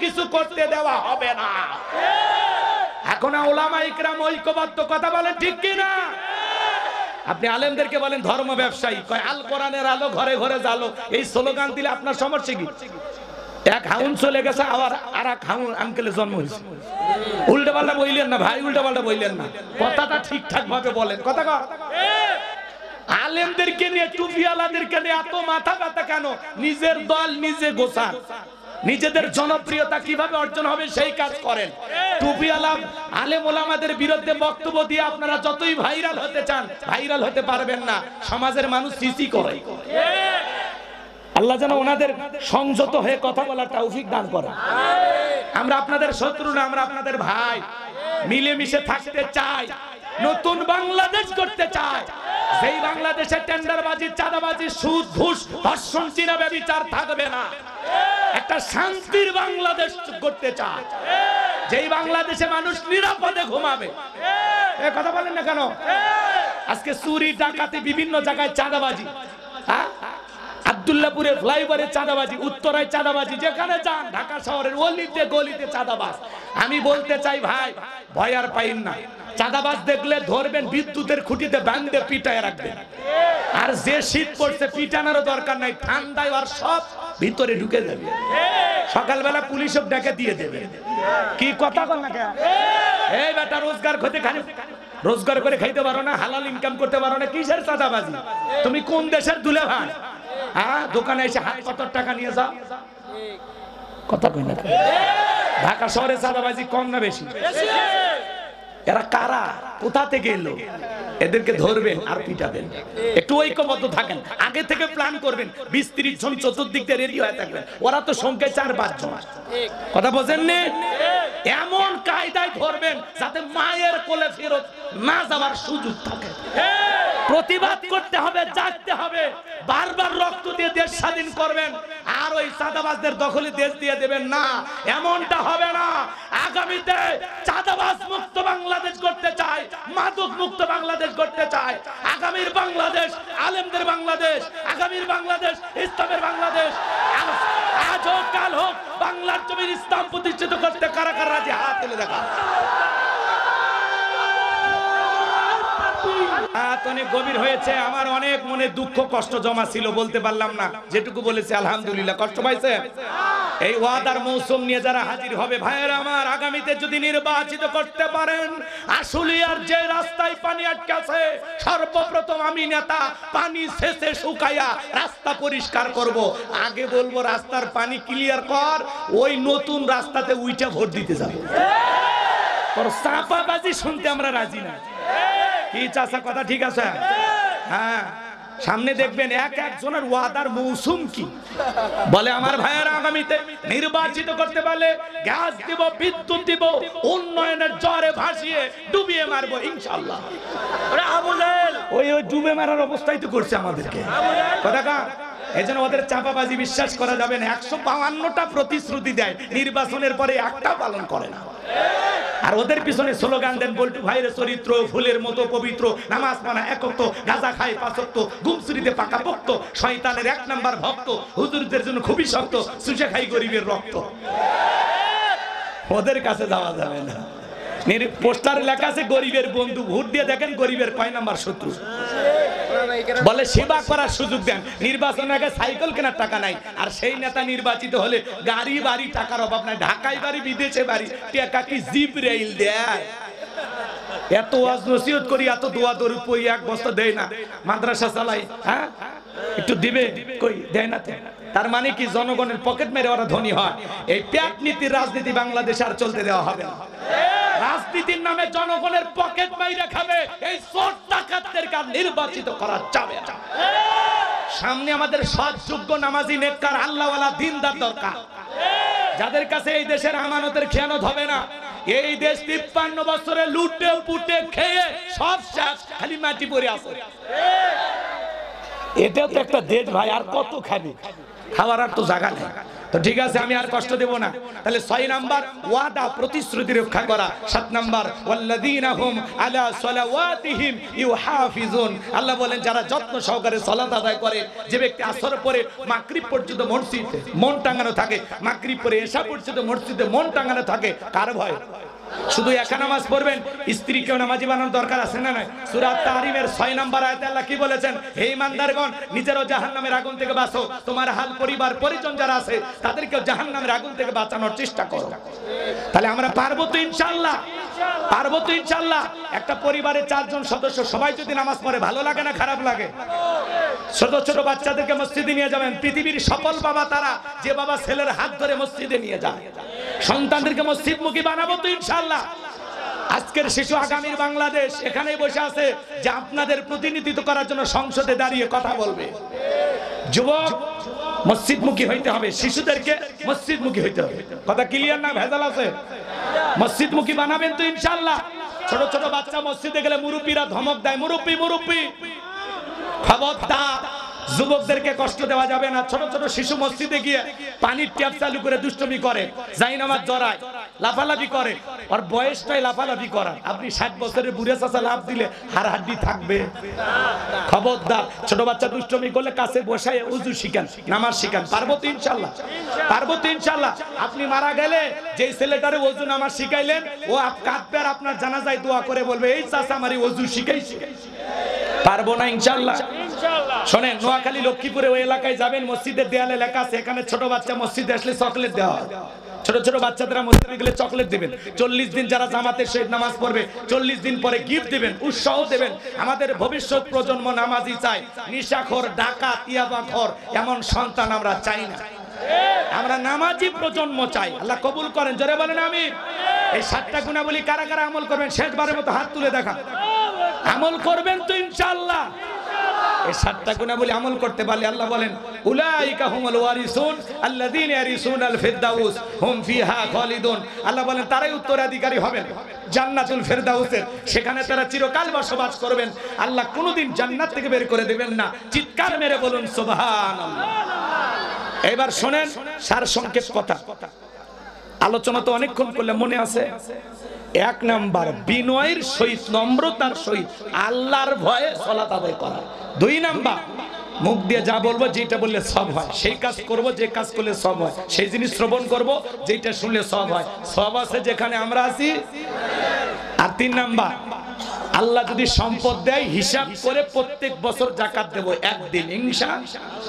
কিছু করতে দেওয়া হবে না। এখন উলামা ইকরাম ঐক্যবদ্ধ কথা বলেন, ঠিক কি না? আপনি আলেমদেরকে বলেন ধর্ম ব্যবসায়ী, কয় আল কোরআনের আলো ঘরে ঘরে জ্বালো, এই স্লোগান দিলে আপনার সমস্যা কি? এক হাউন চলে গেছে, আবার আর এক হাউন আঙ্কেলের জন্ম হয়েছে। উল্টা পাল্টা বললেন না ভাই, উল্টা পাল্টা বললেন না, কথাটা ঠিকঠাক ভাবে বলেন। কথা কর, আলেমদেরকে নিয়ে টুপিওয়ালাদেরকে নিয়ে এত মাথা ব্যথা কেন? নিজের দল নিজে গোছান, নিজেদের জনপ্রিয়তা কিভাবে অর্জন হবে সেই কাজ করেন। টুপিওয়ালা আলেম ওলামাদের বিরুদ্ধে বক্তব্য দিয়ে আপনারা যতই ভাইরাল হতে চান, ভাইরাল হতে পারবেন না। সমাজের মানুষ সিসি করে। আল্লাহ যেন ওনাদের সংযত হয়ে কথা বলার তৌফিক দান করেন। আমরা আপনাদের শত্রু না, আমরা আপনাদের ভাই। মিলেমিশে থাকতে চাই, নতুন বাংলাদেশ করতে চাই, সেই বাংলাদেশে টেন্ডারবাজি, চাঁদাবাজি, সুদ, ঘুষ, ধর্ষণ, চিনা ব্যভিচার থাকবে না। একটা শান্তির বাংলাদেশ করতে চাই, যেই বাংলাদেশে মানুষ নিরাপদে ঘুমাবে। এ কথা বলেন না কেন? আজকে চুরি, ডাকাতি, বিভিন্ন জায়গায় চাঁদাবাজি, আব্দুল্লাহপুরে ফ্লাইওভারে চাঁদাবাজি, উত্তরায় চাঁদাবাজি, যেখানে যান ঢাকা শহরের অলিতে গলিতে চাঁদাবাজ। আমি বলতে চাই ভাই, ভয় আর পাইন না। চাঁদাবাজ দেখলে ধরবেন, বিদ্যুতের খুঁটিতে বাঁধে পিটায় রাখবেন। আর যে শীত পড়ছে পিটানোর দরকার নাই, ঠান্ডায় আর সব ভিতরে ঢুকে যাবে। সকালবেলা পুলিশও ডেকে দিয়ে দেবে। কি কথা বল না কেন? এই বেটা রোজগার করতে খালি রোজগার করে খাইতে পারো না, হালাল ইনকাম করতে পারো না, কিসের চাঁদাবাজি? তুমি কোন দেশের দুলে ভাই? হ্যাঁ, দোকানে এসে হাত পাতার টাকা নিয়ে যাও। কথা কই না? ঢাকা শহরে চাঁদাবাজি কম না বেশি? এরা কারা, কোথা থেকে এলো? এদেরকে ধরবেন আর পিটাবেন। একটু ঐক্যবদ্ধ থাকেন, আগে থেকে প্ল্যান করবেন, 20-30 জন চতুর্দিক দিয়ে রেডি হয়ে থাকবেন। ওরা তো সংখ্যায় 4-5 জন। কথা বোঝেন নি? এমন কায়দায় ধরবেন যাতে মায়ের কোলে ফেরত না যাওয়ার সুযোগ থাকে। প্রতিবাদ করতে হবে, জাগতে হবে, বারবার রক্ত দিয়ে দেশ স্বাধীন করবেন। আর ওই চাঁদাবাজদের দখলে দেশ দিয়ে দেবেন না, এমনটা হবে না। আগামীতে চাঁদাবাজ মুক্ত বাংলাদেশ করতে চাই, মাদক মুক্ত বাংলাদেশ করতে চাই। আগামীর বাংলাদেশ আলেমদের বাংলাদেশ, আগামীর বাংলাদেশ ইসলামের বাংলাদেশ। আজ হোক কাল হোক, বাংলার জমির ইসলাম প্রতিষ্ঠিত করতে কারা কারা রাজি? হাত তুলে দেখা। অনেক গভীর হয়েছে, আমার অনেক মনে দুঃখ কষ্ট জমা ছিল, বলতে পারলাম না। যেটুকু বলেছি আলহামদুলিল্লাহ। কষ্ট পাইছে? এই ওয়াদার মৌসুম নিয়ে যারা হাজির হবে, ভাইয়েরা আমার, আগামীতে যদি নির্বাচিত করতে পারেন, আশুলিয়ার যে রাস্তায় পানি আটকে আছে, সর্বপ্রথম আমি নেতা পানি শেষে শুকাইয়া রাস্তা পরিষ্কার করব। আগে বলবো রাস্তার পানি ক্লিয়ার কর, ওই নতুন রাস্তাতে উইটা ভোট দিতে যাবো। তোর চাপাবাজি শুনতে আমরা রাজি না। কি চাচা, কথা ঠিক আছে? হ্যাঁ, সামনে দেখবেন এক একজনের ওয়াদার মৌসুম কি বলে। আমার ভাইয়েরা, আগামীতে নির্বাচিত করতে পারলে গ্যাস দিব, বিদ্যুৎ দিব, উন্নয়নের জ্বরে ভাসিয়ে ডুবিয়ে মারবো ইনশাআল্লাহ। ওই ডুবে মারার অবস্থাই তো করছে আমাদেরকে। কথা কা, এজন্য ওদের চাপাবাজি বিশ্বাস করা যাবে না। 152টা প্রতিশ্রুতি দেয়, নির্বাচনের পরে একটা পালন করে না। আর ওদের পিছনে স্লোগান দেন, বল্টু ভাইয়ের চরিত্র ফুলের মতো পবিত্র, নামাজ পড়া একত্র, গাঁজা খায় পাঁচত্ব, গুমসুরিতে পাকা পক্ত, শয়তানের 1 নাম্বার ভক্ত, হুজুরদের জন্য খুবই শক্ত, সুশে খাই গরিবের রক্ত। ওদের কাছে যাওয়া যাবে না। পোস্টারে লেখা আছে গরিবের বন্ধু, ভোট দিয়ে দেখেন গরিবের কয় নাম্বার শত্রু। বলে সেবা করার সুযোগ দেন, নির্বাচনের আগে সাইকেল কেনার টাকা নাই। আর সেই নেতা নির্বাচিত হলে গাড়ি বাড়ি টাকার অভাব নাই, ঢাকায় বাড়ি, বিদেশে বাড়ি, টাকা কি জিপ রেল দেয়? এত ওয়াজ নসিহত করি, এত দোয়া দরুদ পড়ি, এক বস্তা দেয় না। মাদ্রাসা চালাই, হ্যাঁ একটু দিবে, কই দেয় না। তার মানে কি জনগণের পকেট মেরে ওরা ধনী হয়। এই প্যাট নীতির রাজনীতি বাংলাদেশে আর চলতে দেওয়া হবে না। রাজনীতির নামে জনগণের পকেট মাইরে খাবে এই চোর ডাকাতদের কাজ নির্বাচিত করা যাবে না। সামনে আমাদের সৎ, যোগ্য, নামাজি, নেককার, আল্লাহওয়ালা, দিনদার দরকার, যাদের কাছে এই দেশের আমানতের খেয়ানত হবে না। এই দেশ 53 বছরে লুটে পুটে খেয়ে সব শেষ, খালি মাটি পড়ে আছে। এটাও তো একটা দেশ ভাই, আর কত খাবি? খাওয়ার আর তো জায়গা নেই। তো ঠিক আছে, আমি আর কষ্ট দেব না। তাহলে 6 নাম্বার ওয়াদা, প্রতিশ্রুতি রক্ষা করা। 7 নাম্বার ওয়াল্লাযীনা হুম আলা সালাওয়াতিহিম ইউহাফিজুন। আল্লাহ বলেন যারা যত্ন সহকারে সালাত আদায় করে, যে ব্যক্তি আসর পরে মাগরিব পর্যন্ত মসজিদে মন টাঙানো থাকে, মাগরিব পরে এশা পর্যন্ত মসজিদে মন টাঙানো থাকে, কার ভয়? শুধু একা নামাজ পড়বেন, স্ত্রীকেও নামাজি বানানোর দরকার আছে না? নাই। সূরা তাহরিমের 6 নম্বর আয়াতে আল্লাহ কি বলেছেন? হে ঈমানদারগণ, নিজেরও জাহান্নামের আগুন থেকে বাঁচো, তোমার হাল পরিবার পরিজন যারা আছে তাদেরকেও জাহান্নামের আগুন থেকে বাঁচানোর চেষ্টা করো। তাহলে আমরা পারবো তো ইনশাআল্লাহ? পারবো তো ইনশাআল্লাহ? একটা পরিবারে 4 জন সদস্য সবাই যদি নামাজ পড়ে, ভালো লাগে না খারাপ লাগে? ছোট ছোট বাচ্চাদেরকে মসজিদে নিয়ে যাবেন। পৃথিবীর সফল বাবা তারা, যে বাবা ছেলের হাত ধরে মসজিদে নিয়ে যায়। সন্তানদেরকে মসজিদমুখী বানাবো তো ইনশাআল্লাহ? আজকের শিশু আগামীর বাংলাদেশ এখানেই বসে আছে, যে আপনাদের প্রতিনিধিত্ব করার জন্য সংসদে দাঁড়িয়ে কথা বলবে। যুবক মসজিদমুখী হইতে হবে, শিশুদেরকে মসজিদমুখী হইতে হবে। কথা ক্লিয়ার না? ভেজাল আছে? মসজিদমুখী বানাবেন তো ইনশাআল্লাহ? ছোট ছোট বাচ্চা মসজিদে গেলে মুরব্বীরা ধমক দেয়, মুরব্বী মুরব্বী। খবরদার, যুবকদেরকে কষ্ট দেওয়া যাবে না। ছোট ছোট শিশু মসজিদে গিয়ে পানির ট্যাপ চালু করে দুষ্টমি করে, জাইনামাজ জড়ায়, লাফালাফি করে। আর বয়সটাই লাফালাফি করা। আপনি 60 বছরের বুড়ে চাচা লাফ দিলে হাড় হাড্ডি থাকবে? খবরদার, ছোট বাচ্চা দুষ্টমি করলে কাছে বসায় উযু শিখান, নামাজ শিখান। পারবো তো ইনশাআল্লাহ? পারবো তো ইনশাআল্লাহ? আপনি মারা গেলে যেই ছেলেটারে ওযু নামাজ শিখাইলেন, ও কাঁদবে আর আপনার জানাজায় দোয়া করে বলবে, এই চাচা আমারই ওযু শিখাইছে। পারবো না ইনশাআল্লাহ? শোনেন, নোয়াখালী লক্ষ্মীপুরে ওই এলাকায় যাবেন, মসজিদের দেয়ালে লেখা আছে এখানে ছোট বাচ্চা মসজিদে আসলে চকলেট দেওয়া হয়। ছোট ছোট বাচ্চাদের মসজিদে গেলে চকলেট দিবেন। 40 দিন যারা জামাতের সহিত নামাজ পড়বে, 40 দিন পরে গিফট দিবেন, উৎসাহ দেবেন। আমাদের ভবিষ্যৎ প্রজন্ম নামাজি চাই, নিশাখোর, ডাকাত, ইয়াবাখোর এমন সন্তান আমরা চাই না। আমরা নামাজি প্রজন্ম চাই। আল্লাহ কবুল করেন, জোরে বলেন আমিন। এই 7টা গুণাবলী কারা কারা আমল করবেন? শেষবারের মতো হাত তুলে দেখা। আমল করবেন তো ইনশাআল্লাহ? এই 7টা গুণাবলী আমল করতে পারলে আল্লাহ বলেন, উলাইকা হুমুল ওয়ারিসুন আল্লাযীনা ইয়ারিসুনাল ফিরদাউস হুম ফিহা খালিদুন। আল্লাহ বলেন তারাই উত্তরাধিকারী হবেন জান্নাতুল ফিরদাউসের, সেখানে তারা চিরকাল বসবাস করবেন। আল্লাহ কোনোদিন জান্নাত থেকে বের করে দেবেন না। চিৎকার মেরে বলুন সুবহানাল্লাহ। এবার শুনেন সার সংক্ষেপ কথা। আলোচনা তো অনেকক্ষণ করলে, মনে আছে? 1 নাম্বার বিনয়ের সহিত, নম্রতার সহিত আল্লাহর ভয়ে সালাত আদায় করা। 2 নাম্বার মুখ দিয়ে যা বলবো, যেটা বললে সব হয় সেই কাজ করব, যে কাজ করলে সব হয় সেই জিনিস শ্রবণ করব, যেটা শুনলে সব হয়। সব আছে যেখানে আমরা আছি। আর 3 নাম্বার, আল্লাহ যদি সম্পদ দেয় হিসাব করে প্রত্যেক বছর যাকাত দেব, একদিন ইনশাআল্লাহ।